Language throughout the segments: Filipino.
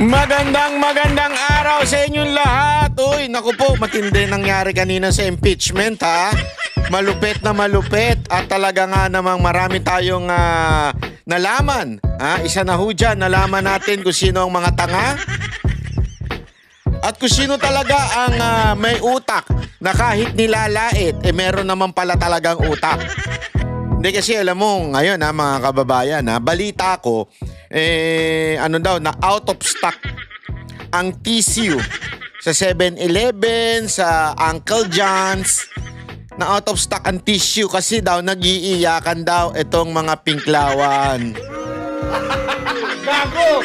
Magandang araw sa inyong lahat. Uy, naku po, matindi nangyari kanina sa impeachment, ha? Malupit na malupit at talaga nga namang marami tayong nalaman. Ha? Isa na ho dyan, nalaman natin kung sino ang mga tanga at kung sino talaga ang may utak na kahit nilalait, meron naman pala talagang utak. Hindi kasi alam mo, ngayon mga kababayan, balita ko, na out of stock ang tissue sa 7-Eleven, sa Uncle John's, na out of stock ang tissue kasi daw nag-iiyakan daw itong mga pinklawan. Bago!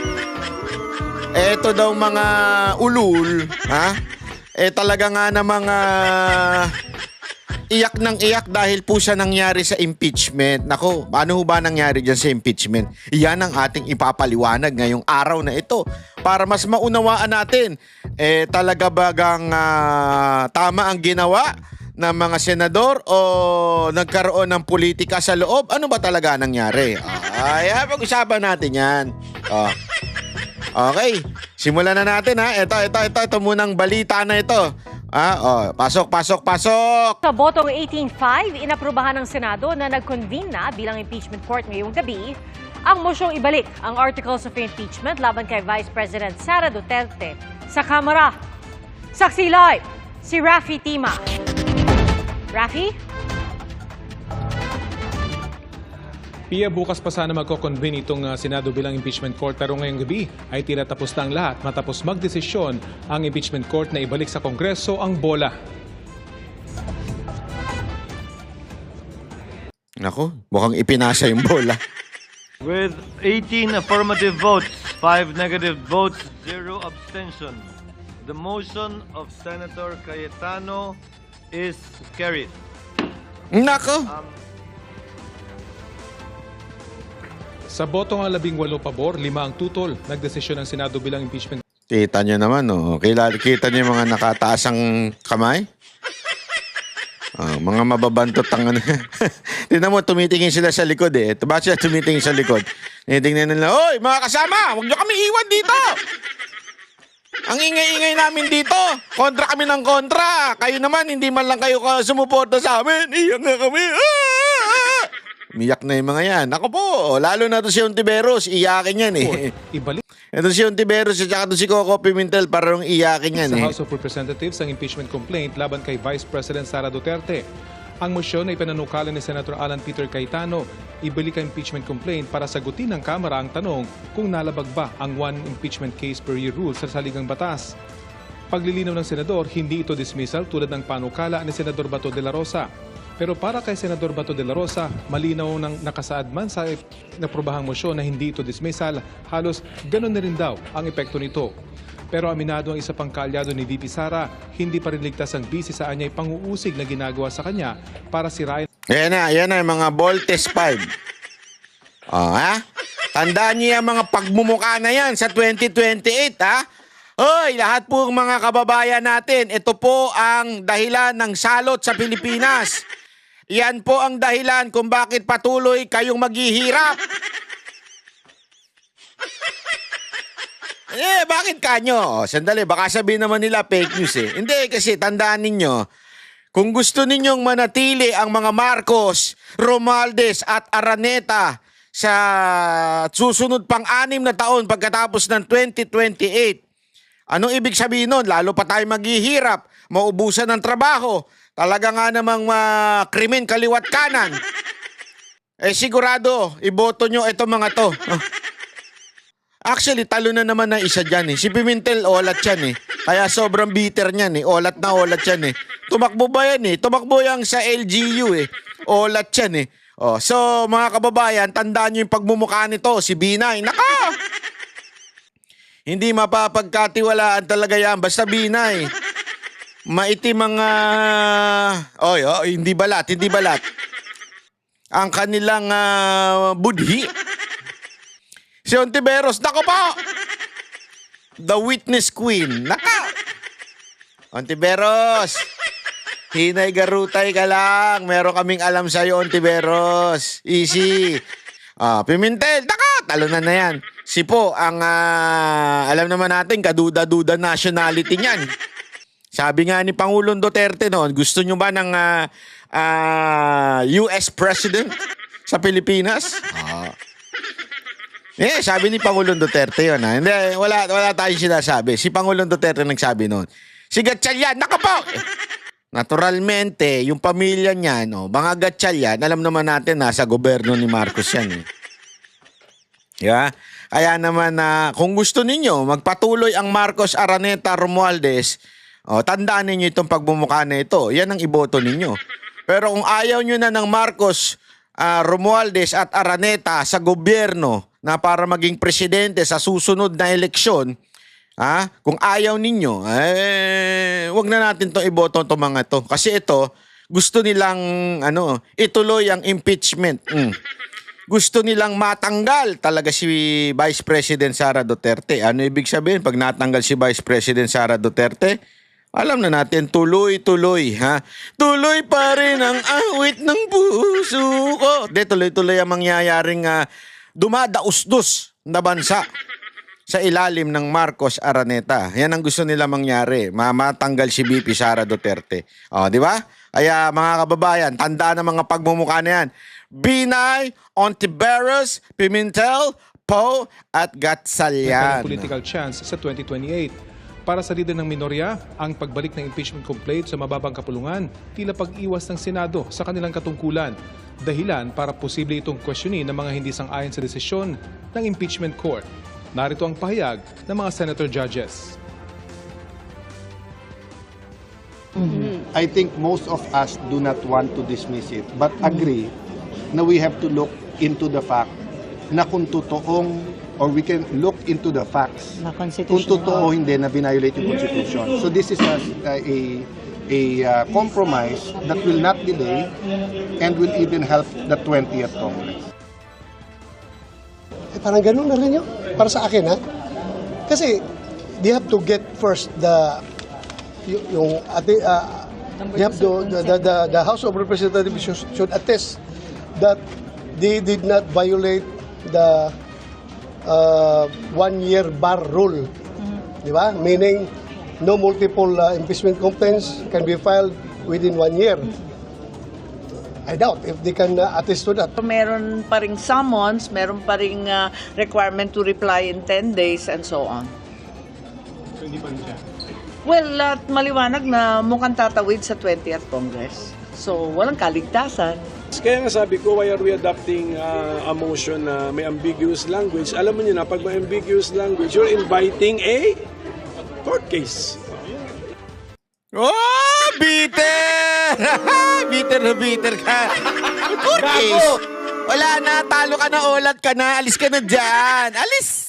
Ito daw mga ulul, ha? Talaga nga na mga iyak ng iyak dahil po siya nangyari sa impeachment. Nako, ano ho ba nangyari dyan sa impeachment? Iyan ang ating ipapaliwanag ngayong araw na ito para mas maunawaan natin. Talaga bagang tama ang ginawa ng mga senador o nagkaroon ng politika sa loob? Ano ba talaga nangyari? Pag-usapan natin yan. Okay, simulan na natin ha. Ito munang balita na ito. Pasok. Sa botong 18-5, inaprubahan ng Senado na nag-convene na bilang impeachment court ngayong gabi ang mosyong ibalik ang articles of impeachment laban kay Vice President Sara Duterte sa Kamara. Saksi live, si Raffy Tima. Raffy? Pia, bukas pa sana magko-convene itong Senado bilang impeachment court pero ngayong gabi ay tila tapos na ang lahat matapos magdesisyon ang impeachment court na ibalik sa Kongreso ang bola. Naku, mukhang ipinasa yung bola. With 18 affirmative votes, 5 negative votes, 0 abstention, the motion of Senator Cayetano is carried. Naku! Sa botong 18 pabor, 5 ang tutol. Nagdesisyon ang Senado bilang impeachment. Kita nyo naman, kita nyo yung mga nakataasang kamay? Mga mababantot ang ano. Tignan mo, tumitingin sila sa likod Bakit sila tumitingin sa likod? Tingnan nila, "Oy, mga kasama, huwag nyo kami iwan dito! Ang ingay-ingay namin dito! Kontra kami ng kontra! Kayo naman, hindi man lang kayo sumuporta sa amin! Iyak nga kami! Miyak na yung mga yan. Ako po, lalo na to si Ontiveros, iyakin yan Ibalik Ito si Ontiveros at saka to si Coco Pimentel, parang iyakin yan sa House of Representatives ang impeachment complaint laban kay Vice President Sara Duterte. Ang motion ay pinanukalan ni Senator Alan Peter Cayetano. Ibalik ang impeachment complaint para sagutin ng Kamara ang tanong kung nalabag ba ang one impeachment case per year rule sa saligang batas. Paglilinaw ng Senador, hindi ito dismissal tulad ng panukala ni Senador Bato de la Rosa. Pero para kay Senador Bato de la Rosa, malinaw nang nakasaad man sa naprobahang motion na hindi ito dismissal, halos ganun na rin daw ang epekto nito. Pero aminado ang isa pang kaalyado ni VP Sara, hindi pa rin ligtas ang busy sa anyay pang-uusig na ginagawa sa kanya para sirain. Yan na yung mga Voltes 5. Tandaan niyo yung mga pagmumuka na yan sa 2028, Hoy, lahat po mga kababayan natin, ito po ang dahilan ng salot sa Pilipinas. Yan po ang dahilan kung bakit patuloy kayong maghihirap. Bakit kanyo? Sandali, baka sabihin naman nila fake news Hindi, kasi tandaan ninyo, kung gusto ninyong manatili ang mga Marcos, Romualdez at Araneta sa susunod pang 6 na taon pagkatapos ng 2028, anong ibig sabihin nun? Lalo pa tayo maghihirap, maubusan ng trabaho, talaga nga namang krimen kaliwat kanan. Sigurado, iboto nyo itong mga to. Actually, talo na naman na isa dyan Si Pimentel, olat yan Kaya sobrang bitter niyan Olat na olat yan Tumakbo ba yan Tumakbo yan sa LGU Olat yan So, mga kababayan, tandaan nyo yung pagmumukha nito, si Binay. Naka! Hindi mapapagkatiwalaan talaga yan. Basta Binay. Maitim mga... hindi balat. Ang kanilang budhi. Si Ontiveros, nako po! The witness queen. Naka! Ontiveros, hinay garutay ka lang. Meron kaming alam sa'yo, Ontiveros. Easy. Pimentel, naka! Talunan na yan. po ang alam naman natin kaduda-duda nationality niyan. Sabi nga ni Pangulong Duterte noon, gusto nyo ba ng US President sa Pilipinas? Sabi ni Pangulong Duterte yun. Hindi, wala tayong sinasabi. Si Pangulong Duterte nagsabi noon. Si Gatchalian, naka po! Naturalmente, yung pamilya niya, mga Gatchalian, alam naman natin nasa gobyerno ni Marcos yan. Yeah? Kaya naman kung gusto ninyo magpatuloy ang Marcos, Araneta, Romualdez, tandaan ninyo itong pagbumuka na ito. Yan ang iboto ninyo. Pero kung ayaw nyo na ng Marcos, Romualdez at Araneta sa gobyerno na para maging presidente sa susunod na eleksyon, kung ayaw ninyo, wag na natin itong iboto itong mga ito. Kasi ito, gusto nilang ituloy ang impeachment. Gusto nilang matanggal talaga si Vice President Sara Duterte. Ano ibig sabihin pag natanggal si Vice President Sara Duterte? Alam na natin, tuloy-tuloy, Tuloy pa rin ang awit ng puso ko. Tuloy-tuloy ang mangyayaring dumadausdos na bansa sa ilalim ng Marcos, Araneta. Yan ang gusto nila mangyari. Matanggal si VP Sara Duterte. Di ba? Kaya mga kababayan, tandaan ang mga pagmumukha na yan. Binay, Ontiveros, Pimentel, Poe at Gatchalian. May political chance sa 2028. Para sa lider ng minorya, ang pagbalik ng impeachment complaint sa mababang kapulungan tila pag-iwas ng Senado sa kanilang katungkulan. Dahilan para posible itong questionin ng mga hindi sang-ayon sa desisyon ng impeachment court. Narito ang pahayag ng mga senator judges. I think most of us do not want to dismiss it, but agree na we have to look into the fact na kung totoong, or we can look into the facts kung totoo hindi na binayolate yung Constitution. So this is a compromise that will not delay and will even help the 20th Congress. Parang ganun na rin yun. Para sa akin, Kasi, they have to get first the House of Representatives should attest that they did not violate the 1-year bar rule. Di ba? Meaning, no multiple impeachment complaints can be filed within 1 year. I doubt if they can attest to that. Meron pa ring summons, meron pa ring requirement to reply in 10 days and so on. So hindi pa rin siya? Well, maliwanag na mukhang tatawid sa 20th Congress. So, walang kaligtasan. Kaya nga sabi ko, why are we adopting a motion na may ambiguous language? Alam mo nyo na, pag may ambiguous language, you're inviting a court case. Oh, bitter! Bitter na bitter ka. Court case. Wala na, talo ka na, ulat ka na, alis ka na dyan. Alis!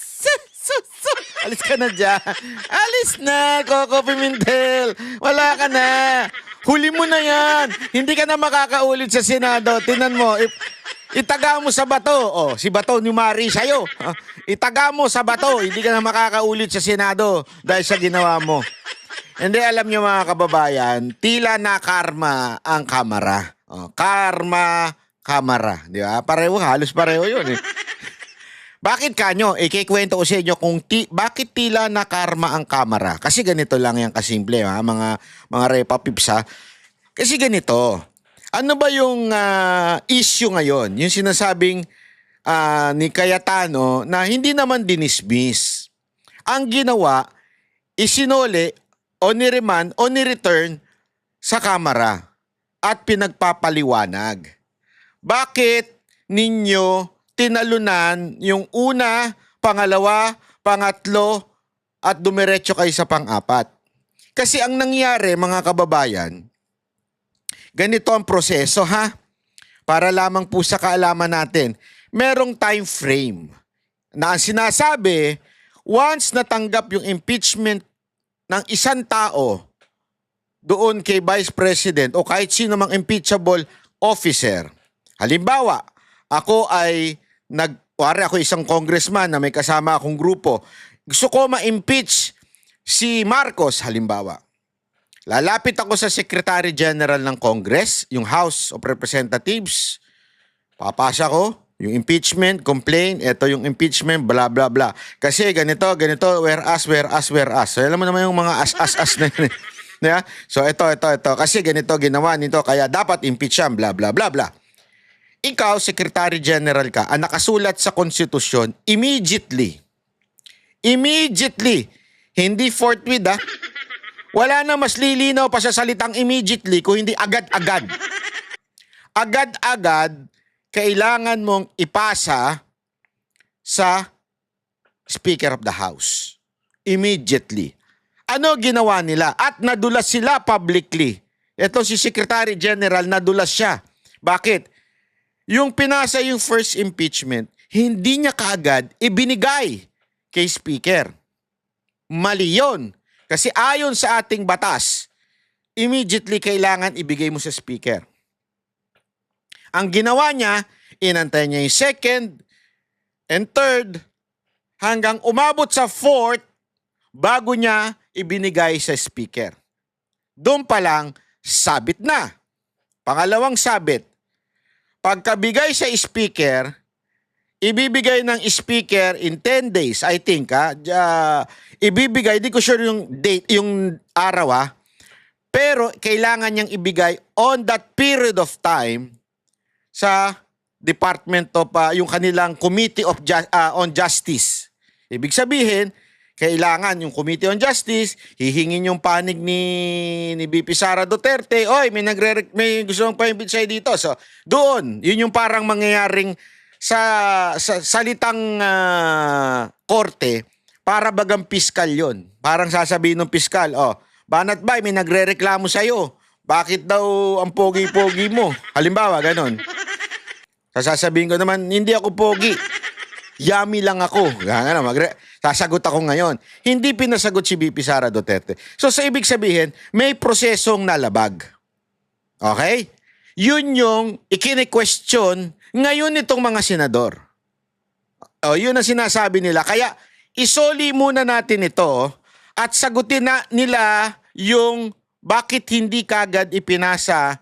Alis ka na dyan. Alis na, Coco Pimentel. Wala ka na. Huli mo na yan. Hindi ka na makakaulit sa Senado. Tinan mo, itaga mo sa bato. Si bato ni Mari sa'yo. Itaga mo sa bato. Hindi ka na makakaulit sa Senado dahil sa ginawa mo. Hindi, alam nyo mga kababayan, tila na karma ang Kamara. Karma, Kamara. Di ba? Pareho, halos pareho yun eh. Bakit kanyo? Ikikwento ko sa inyo kung bakit tila na karma ang Kamara. Kasi ganito lang yan kasimple, mga repa pips ha. Kasi ganito, ano ba yung issue ngayon? Yung sinasabing ni Cayetano na hindi naman dinismiss. Ang ginawa, isinole o ni-remand o ni-return sa Kamara at pinagpapaliwanag. Bakit ninyo tinalunan yung una, pangalawa, pangatlo at dumiretso kayo sa pang-apat? Kasi ang nangyari mga kababayan, ganito ang proseso para lamang po sa kaalaman natin, merong time frame na ang sinasabi, once natanggap yung impeachment ng isang tao doon kay Vice President o kahit sino mang impeachable officer. Halimbawa, ako isang congressman na may kasama akong grupo. Gusto ko ma-impeach si Marcos, halimbawa. Lalapit ako sa Secretary General ng Congress, yung House of Representatives. Papasa ko, Yung impeachment, complaint, ito yung impeachment, bla bla bla. Kasi ganito, whereas. So, alam mo naman yung mga as na yun. Yeah? So, ito. Kasi ganito, ginawa nito, kaya dapat impeach yan, bla bla bla bla. Ikaw, Secretary General ka, ang nakasulat sa konstitusyon, immediately, hindi forthwith wala na mas lilinaw pa sa salitang immediately kung hindi agad-agad. Agad-agad, kailangan mong ipasa sa Speaker of the House. Immediately. Ano ginawa nila? At nadulas sila publicly. Ito si Secretary General, nadulas siya. Bakit? Yung pinasa yung first impeachment, hindi niya kaagad ibinigay kay Speaker. Mali yun. Kasi ayon sa ating batas, immediately kailangan ibigay mo sa Speaker. Ang ginawa niya, inantay niya yung second and third hanggang umabot sa fourth bago niya ibinigay sa Speaker. Doon pa lang, sabit na. Pangalawang sabit, pagkabigay sa Speaker, ibibigay ng Speaker in 10 days, I think. Ibibigay, di ko sure yung date, yung araw. Pero kailangan niyang ibigay on that period of time sa Department of, yung kanilang Committee on Justice. Ibig sabihin, kailangan yung Committee on Justice, hihingin yung panig ni BP Sara Duterte, oy, may gusto mong pa-impeach sa'yo dito. So, doon, yun yung parang mangyayaring sa salitang korte, para bagang piskal yon. Parang sasabihin ng piskal, Banat Bay, may nagre-reklamo sa'yo. Bakit daw ang pogi-pogi mo? Halimbawa, ganon. Sasabihin ko naman, hindi ako pogi. Yummy lang ako. Sasagot ako ngayon. Hindi pinasagot si BP Sara Duterte. So sa ibig sabihin, may prosesong nalabag. Okay? Yun yung ikine-question ngayon itong mga senador. Yun ang sinasabi nila. Kaya isoli muna natin ito at sagutin na nila yung bakit hindi kagad ipinasa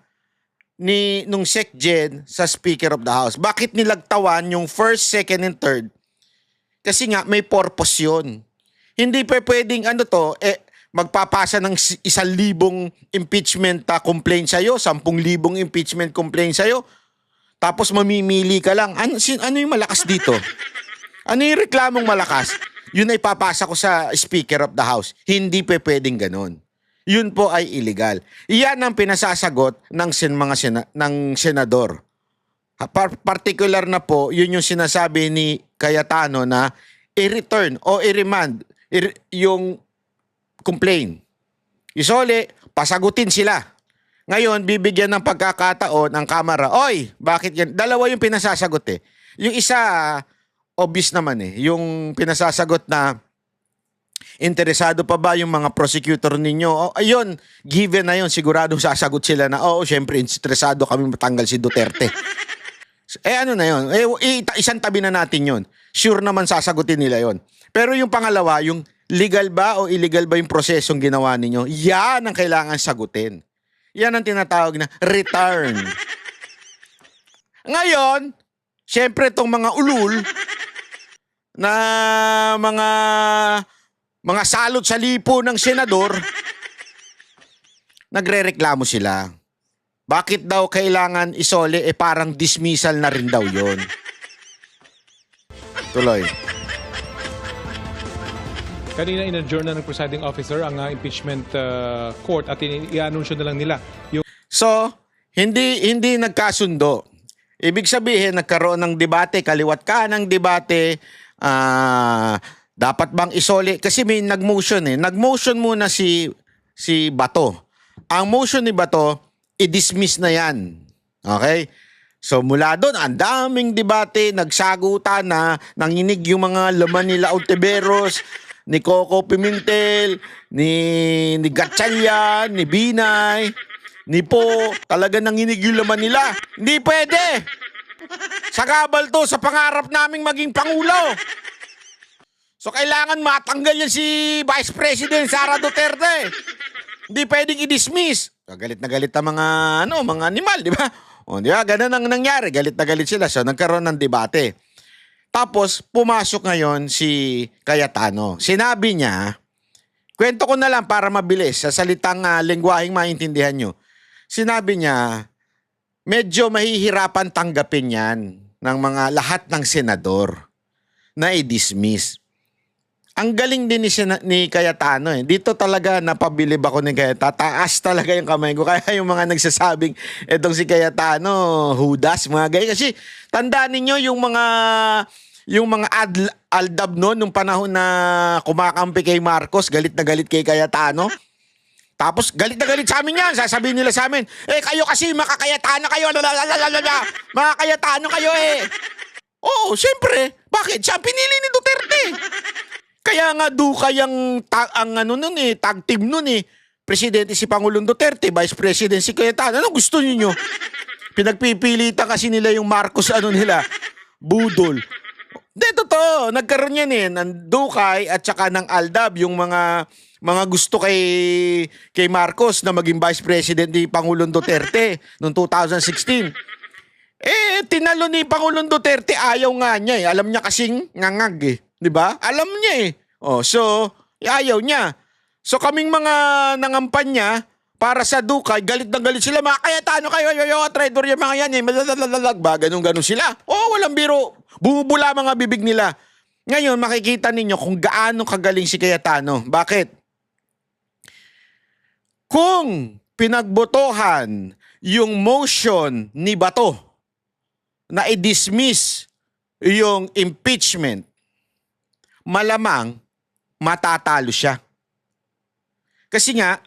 nung SecGen sa Speaker of the House. Bakit nilagtawan yung first, second, and third? Kasi nga may purpose yun. Hindi pa pwedeng magpapasa ng 1,000 impeachment complaint sa'yo, 10,000 impeachment complaint sa'yo, tapos mamimili ka lang. Ano yung malakas dito? Ano yung reklamong malakas? Yun ay papasa ko sa Speaker of the House. Hindi pa pwedeng ganun. Yun po ay illegal. Iyan ang pinasasagot ng senador. Particular na po, yun yung sinasabi ni Cayetano na i-return o i-remand yung complaint. Isole, pasagutin sila. Ngayon, bibigyan ng pagkakataon ang Kamara. Oy, bakit yan? Dalawa yung pinasasagot Yung isa, obvious naman Yung pinasasagot na interesado pa ba yung mga prosecutor ninyo? Ayun, given na yun, siguradong sasagot sila na, syempre, interesado kami matanggal si Duterte. Ano na yun? Isang tabi na natin yun. Sure naman sasagutin nila yun. Pero yung pangalawa, yung legal ba o illegal ba yung prosesong ginawa ninyo? Yan ang kailangan sagutin. Yan ang tinatawag na return. Ngayon, syempre itong mga ulul na mga salot sa lipo ng senador, nagrereklamo sila. Bakit daw kailangan isole? Parang dismissal na rin daw yon. Tuloy. Kanina in-adjourn na ng presiding officer ang impeachment court at i-anunsyo na lang nila yung... So, hindi nagkasundo. Ibig sabihin, nagkaroon ng debate, kaliwat ka ng debate, dapat bang isole? Kasi may nag-motion Nag-motion muna si Bato. Ang motion ni Bato, i-dismiss na yan. Okay? So mula doon, ang daming debate, nagsagutan na, nanginig yung mga laman nila Ontiveros, ni Coco Pimentel, ni Gatchalian, ni Binay, ni Po. Talaga nanginig yung laman nila. Hindi pwede! Sagabal to sa pangarap naming maging Pangulo. So kailangan matanggal yan si Vice President Sara Duterte. Hindi pwedeng i-dismiss. Galit na galit ang mga animal, di ba? O, di ba? Ganun ang nangyari. Galit na galit sila. So, nagkaroon ng debate. Tapos, pumasok ngayon si Cayetano. Sinabi niya, kwento ko na lang para mabilis, sa salitang lengguaheng maintindihan nyo. Sinabi niya, medyo mahihirapan tanggapin yan ng mga lahat ng senador na i-dismiss. Ang galing din ni Cayetano eh. Dito talaga napabilib ako ni Cayetano. Taas talaga yung kamay ko. Kaya yung mga nagsasabing etong si Cayetano, hudas, mga ganyan. Kasi tandaan ninyo yung mga aldab noon nung panahon na kumakampi kay Marcos, galit na galit kay Cayetano. Tapos galit na galit sa amin yan. Sasabihin nila sa amin, kayo kasi makakayatano kayo. Mga Cayetano kayo eh. Oo, siyempre. Bakit? Siya pinili ni Duterte. Kaya nga Dukay ang tag team nun eh. Presidente si Pangulong Duterte, Vice President si Cayetano. Ano gusto niyo? Pinagpipilitan kasi nila yung Marcos budol. Hindi, totoo. Nagkaroon yan eh. Ng Dukay at saka ng Aldab, yung mga gusto kay Marcos na maging Vice President ni Pangulong Duterte noong 2016. Tinalo ni Pangulong Duterte, ayaw nga niya eh. Alam niya kasing ngangag eh. 'Di ba? Alam niya eh. So ayaw niya. So kaming mga nangampanya para sa Dukay, galit na galit sila. Mga Cayetano kayo, traitor yung mga yan eh. Ganun sila. Walang biro. Bumubula mga bibig nila. Ngayon, makikita ninyo kung gaano kagaling si Cayetano. Bakit? Kung pinagbotohan yung motion ni Bato na i-dismiss yung impeachment, malamang matatalo siya. Kasi nga,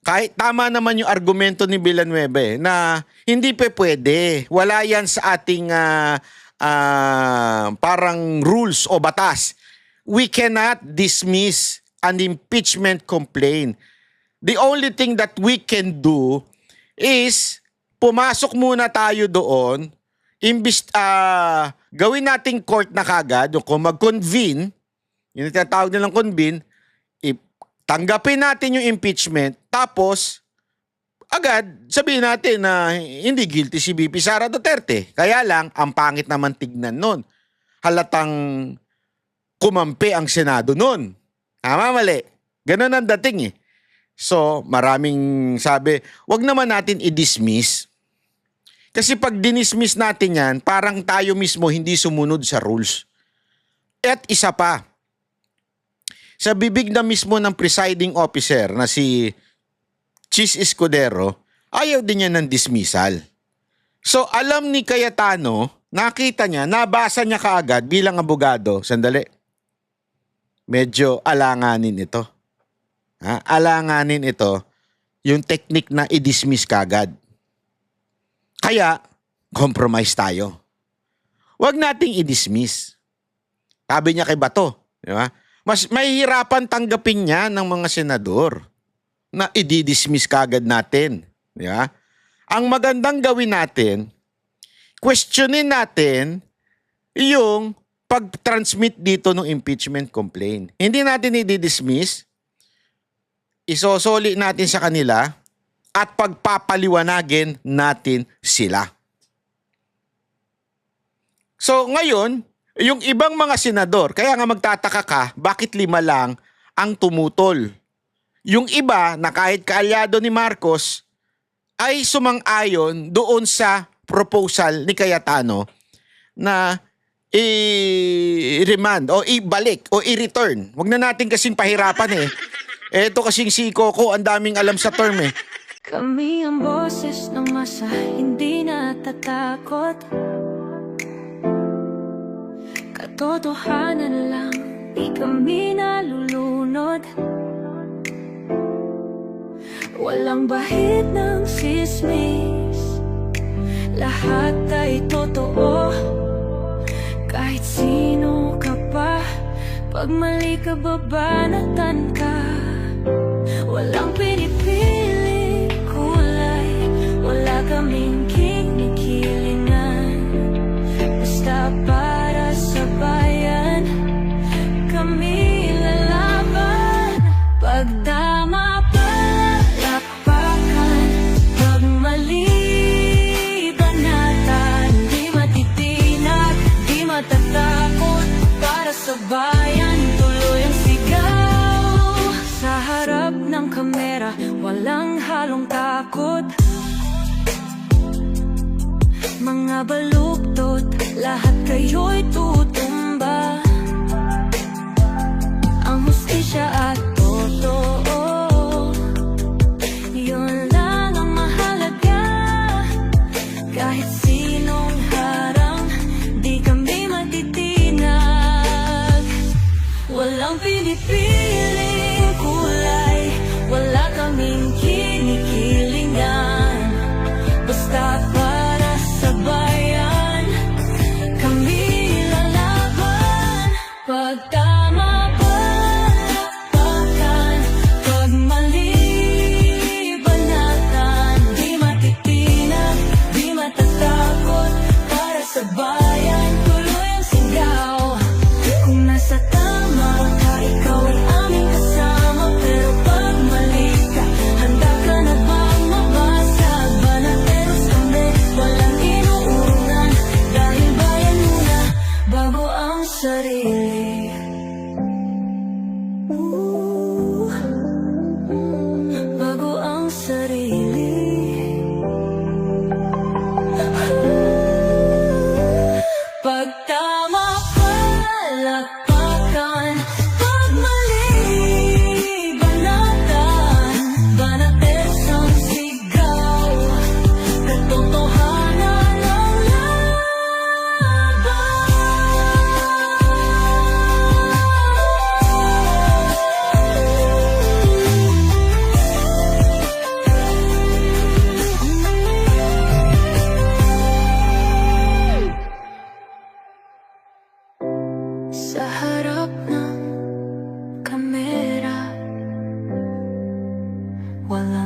kahit tama naman yung argumento ni Villanueva na hindi pwede. Wala yan sa ating parang rules o batas. We cannot dismiss an impeachment complaint. The only thing that we can do is pumasok muna tayo doon, gawin nating court na kagad, kung mag-convene, yung tinatawag nilang convene, tanggapin natin yung impeachment, tapos agad sabihin natin na hindi guilty si VP Sara Duterte. Kaya lang, ang pangit naman tignan nun. Halatang kumampi ang Senado nun. Tama, mali. Ganun ang dating eh. So, maraming sabi, wag naman natin i-dismiss. Kasi pag dinismiss natin yan, parang tayo mismo hindi sumunod sa rules. At isa pa, sa bibig na mismo ng presiding officer na si Chis Escudero, ayaw din niya ng dismissal. So alam ni Cayetano, nakita niya, nabasa niya kaagad bilang abogado. Sandali. Medyo alanganin ito. Alanganin ito yung technique na i-dismiss kaagad. Kaya, compromise tayo. Huwag nating i-dismiss. Sabi niya kay Bato, di ba? Mas mahihirapan tanggapin niya ng mga senador na i-dismiss kagad natin. Di ba? Ang magandang gawin natin, questionin natin yung pag-transmit dito ng impeachment complaint. Hindi natin i-dismiss, isosoli natin sa kanila at pagpapaliwanagin natin sila. So ngayon, yung ibang mga senador, kaya nga magtataka ka, bakit 5 lang ang tumutol? Yung iba na kahit kaalyado ni Marcos ay sumang-ayon doon sa proposal ni Cayetano na i-remand o ibalik o i-return. Huwag na natin kasing pahirapan eh. Ito kasing si Coco, ang daming alam sa term eh. Kami ang boses ng masa, hindi natatakot. Katotohanan lang, di kami nalulunod. Walang bahid ng sismis, lahat ay totoo. Kahit sino ka pa, pag mali ka babanatan ka. Walang pinipili kulay, wala kaming kinikilingan. Basta para sa bayan, kami lalaban. Pag tama palakpakan, pag mali mabaluktot, lahat kayo'y tutumba. Ang hustisya at totoo, yun lang ang mahalaga. Kahit sinong harang, di kami matitinag. Walang pinipiling kulay, wala kaming kinikilingan. Basta para sa bayan, kami lalaban. Pag tama palakpakan, pag mali banatan, di matitinag, di matatakot. Para sa bayan, tuloy ang sigaw. Kung nasa tama ka, ikaw ay aming kasama. Pero pag mali ka, handa ka na bang mabasag? Banateros kami, walang inuunan. Dahil bayan muna, bago ang sarili. Bago ang sarili. Pag tama palakpakan, pag mali banatan, banateros ang sigaw. Katotohanan ang sa harap ng kamera, wala